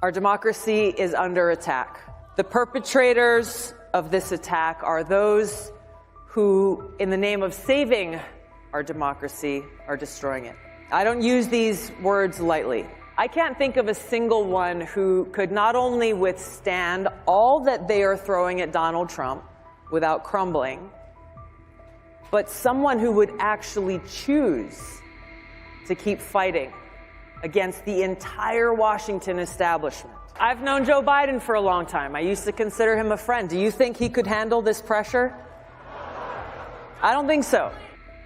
Our democracy is under attack. The perpetrators of this attack are those who, in the name of saving our democracy, are destroying it. I don't use these words lightly. I can't think of a single one who could not only withstand all that they are throwing at Donald Trump without crumbling, but someone who would actually choose to keep fighting against the entire Washington establishment. I've known Joe Biden for a long time. I used to consider him a friend. Do you think he could handle this pressure? I don't think so.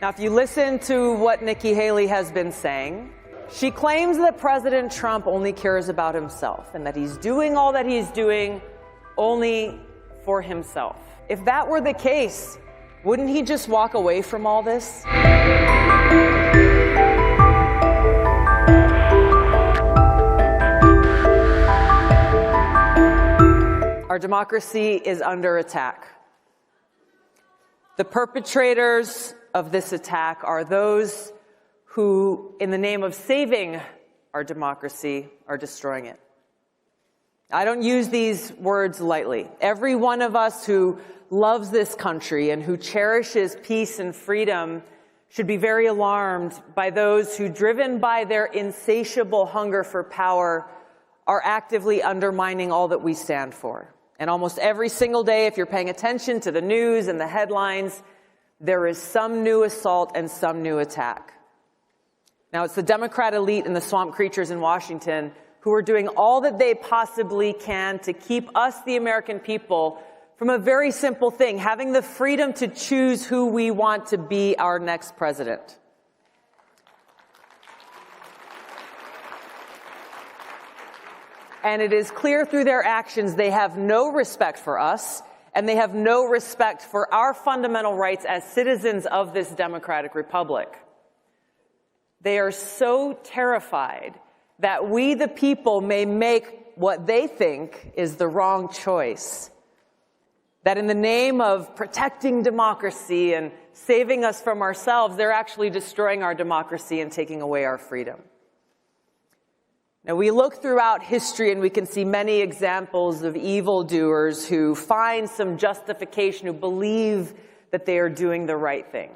Now, if you listen to what Nikki Haley has been saying, she claims that President Trump only cares about himself and that he's doing all that he's doing only for himself. If that were the case, wouldn't he just walk away from all this? Our democracy is under attack. The perpetrators of this attack are those who, in the name of saving our democracy, are destroying it. I don't use these words lightly. Every one of us who loves this country and who cherishes peace and freedom should be very alarmed by those who, driven by their insatiable hunger for power, are actively undermining all that we stand for. And almost every single day, if you're paying attention to the news and the headlines, there is some new assault and some new attack. Now, it's the Democrat elite and the swamp creatures in Washington who are doing all that they possibly can to keep us, the American people, from a very simple thing, having the freedom to choose who we want to be our next president. And it is clear through their actions they have no respect for us, and they have no respect for our fundamental rights as citizens of this democratic republic. They are so terrified that we, the people, may make what they think is the wrong choice, that in the name of protecting democracy and saving us from ourselves, they're actually destroying our democracy and taking away our freedom. Now, we look throughout history and we can see many examples of evildoers who find some justification, who believe that they are doing the right thing.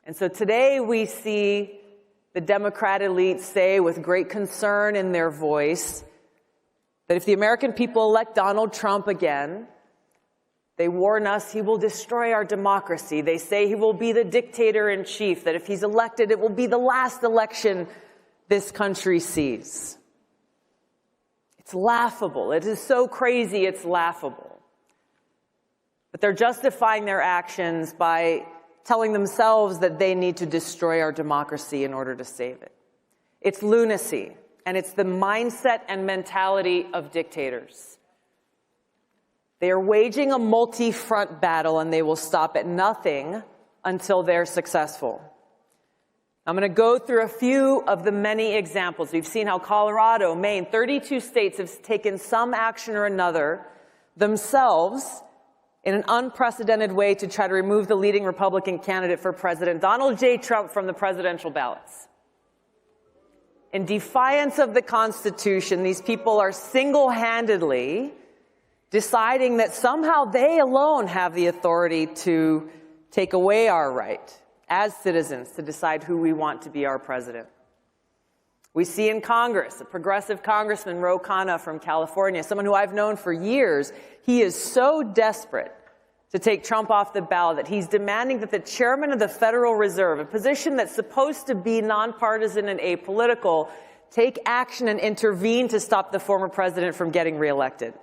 And so today we see the Democrat elite say with great concern in their voice that if the American people elect Donald Trump again, they warn us he will destroy our democracy. They say he will be the dictator in chief, that if he's elected, it will be the last election this country sees. It's laughable. It is so crazy, it's laughable. But they're justifying their actions by telling themselves that they need to destroy our democracy in order to save it. It's lunacy, and it's the mindset and mentality of dictators. They are waging a multi-front battle, and they will stop at nothing until they're successful. I'm going to go through a few of the many examples. We've seen how Colorado, Maine, 32 states have taken some action or another themselves in an unprecedented way to try to remove the leading Republican candidate for president, Donald J. Trump, from the presidential ballots. In defiance of the Constitution, these people are single-handedly deciding that somehow they alone have the authority to take away our right as citizens to decide who we want to be our president. We see in Congress, a progressive congressman, Ro Khanna from California, someone who I've known for years. He is so desperate to take Trump off the ballot that he's demanding that the chairman of the Federal Reserve, a position that's supposed to be nonpartisan and apolitical, take action and intervene to stop the former president from getting reelected.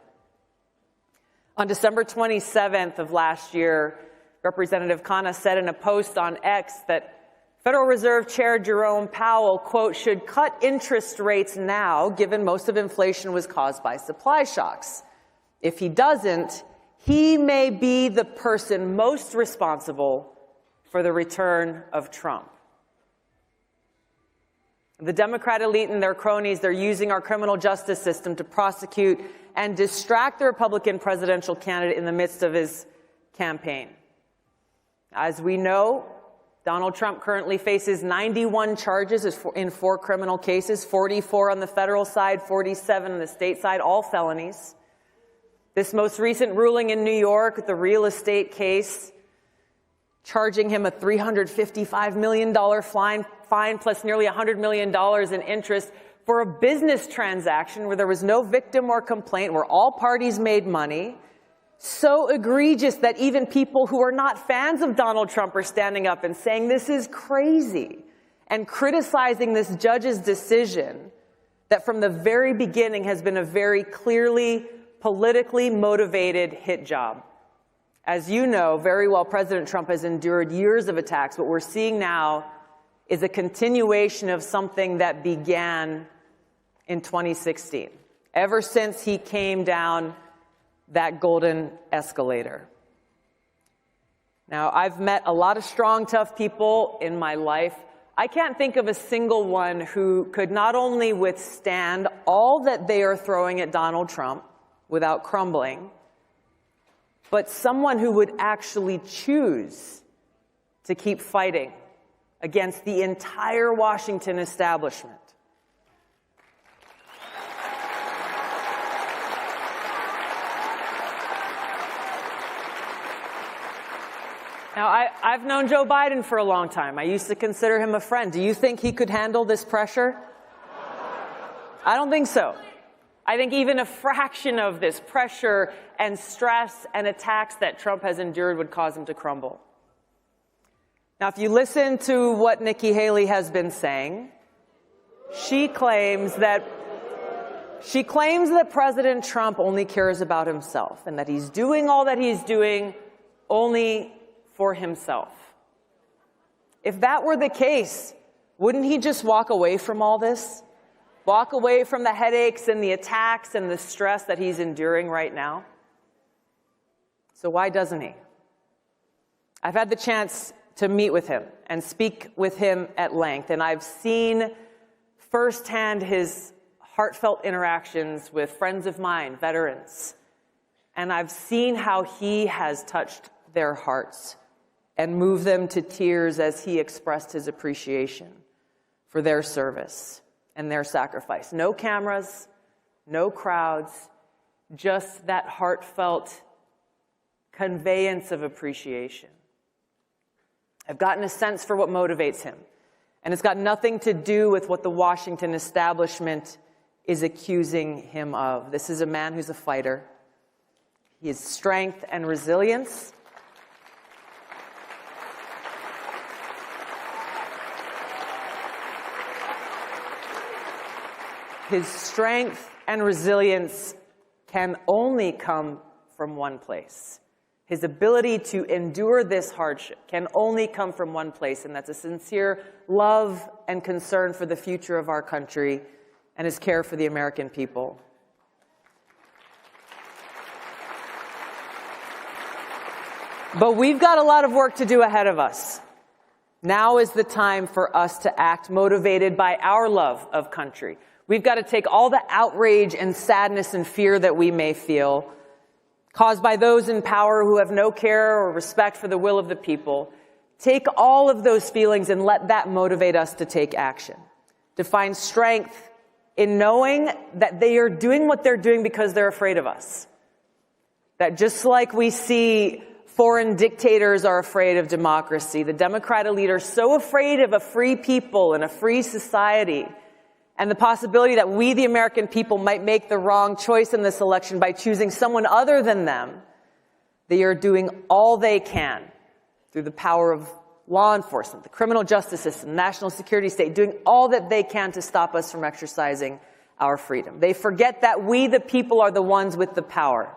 On December 27th of last year, Representative Khanna said in a post on X that Federal Reserve Chair Jerome Powell, quote, should cut interest rates now, given most of inflation was caused by supply shocks. If he doesn't, he may be the person most responsible for the return of Trump. The Democrat elite and their cronies, they're using our criminal justice system to prosecute and distract the Republican presidential candidate in the midst of his campaign. As we know, Donald Trump currently faces 91 charges in 4 criminal cases, 44 on the federal side, 47 on the state side, all felonies. This most recent ruling in New York, the real estate case, charging him a $355 million fine plus nearly $100 million in interest for a business transaction where there was no victim or complaint, where all parties made money. So egregious that even people who are not fans of Donald Trump are standing up and saying this is crazy and criticizing this judge's decision that from the very beginning has been a very clearly politically motivated hit job. As you know very well, President Trump has endured years of attacks. What we're seeing now is a continuation of something that began in 2016, ever since he came down that golden escalator. Now, I've met a lot of strong, tough people in my life. I can't think of a single one who could not only withstand all that they are throwing at Donald Trump without crumbling, but someone who would actually choose to keep fighting against the entire Washington establishment. Now, I've known Joe Biden for a long time. I used to consider him a friend. Do you think he could handle this pressure? I don't think so. I think even a fraction of this pressure and stress and attacks that Trump has endured would cause him to crumble. Now, if you listen to what Nikki Haley has been saying, she claims that President Trump only cares about himself and that he's doing all that he's doing only for himself. If that were the case, wouldn't he just walk away from all this? Walk away from the headaches and the attacks and the stress that he's enduring right now? So why doesn't he? I've had the chance to meet with him and speak with him at length, and I've seen firsthand his heartfelt interactions with friends of mine, veterans, and I've seen how he has touched their hearts and moved them to tears as he expressed his appreciation for their service and their sacrifice. No cameras, no crowds, just that heartfelt conveyance of appreciation. I've gotten a sense for what motivates him, and it's got nothing to do with what the Washington establishment is accusing him of. This is a man who's a fighter. His strength and resilience can only come from one place. His ability to endure this hardship can only come from one place, and that's a sincere love and concern for the future of our country and his care for the American people. But we've got a lot of work to do ahead of us. Now is the time for us to act motivated by our love of country. We've got to take all the outrage and sadness and fear that we may feel, caused by those in power who have no care or respect for the will of the people, take all of those feelings and let that motivate us to take action, to find strength in knowing that they are doing what they're doing because they're afraid of us. That just like we see foreign dictators are afraid of democracy, the Democrat elite are so afraid of a free people and a free society, and the possibility that we, the American people, might make the wrong choice in this election by choosing someone other than them, they are doing all they can through the power of law enforcement, the criminal justice system, the national security state, doing all that they can to stop us from exercising our freedom. They forget that we, the people, are the ones with the power.